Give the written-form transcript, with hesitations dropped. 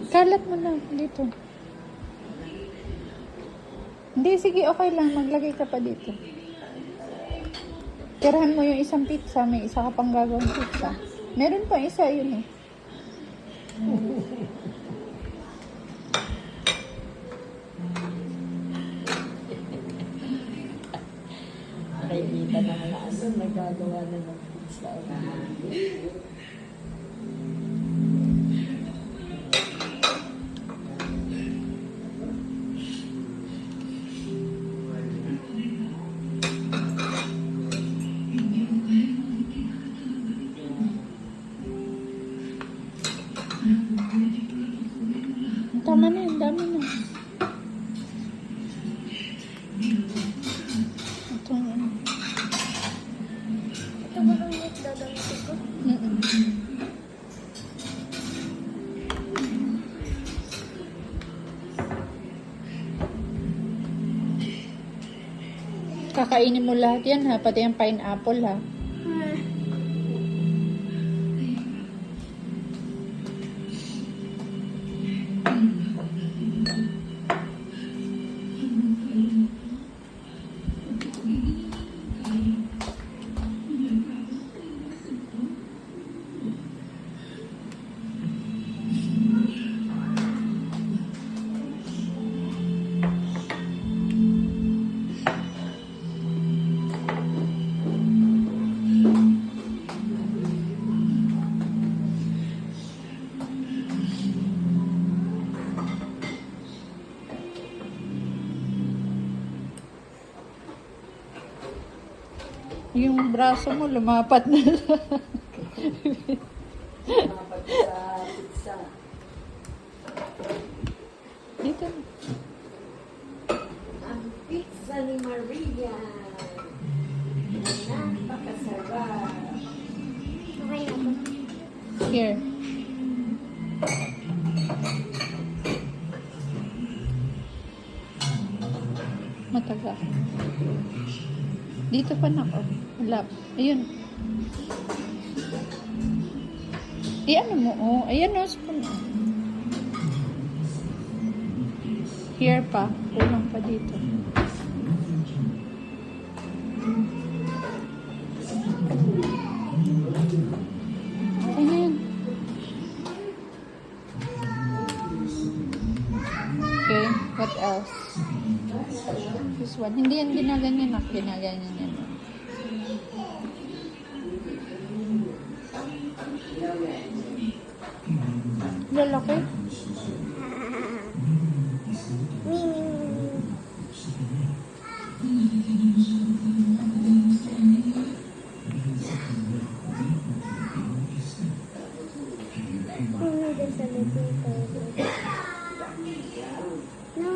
Kalat mo na dito. Hindi, sige, okay lang. Maglagay ka pa dito. Tirahan mo yung isang pizza. May isa ka pang gagawang pizza. Meron pa isa yun eh. Nakikita naman na ano, nagagawa na ng pizza. Tama na yun, dami na. Ito yun. Ito ba ang net dadamitin ko? Kakainin mo lahat yan ha, pati yung pineapple ha. Yung braso mo lumapat na. Dapat sa pizza. Dito na. Ang pizza ni Maria. Napakasarap. Okay na to. Here. Mataga. Dito pa na ako. Wala. Ayun. Ano mo, oh. Ayan, oh. Spoon. Here pa. Kulang pa dito. Okay na yan. Okay. What else? This one. Hindi yan ginaganyan na. Ginaganyan yan. Lalaki? No,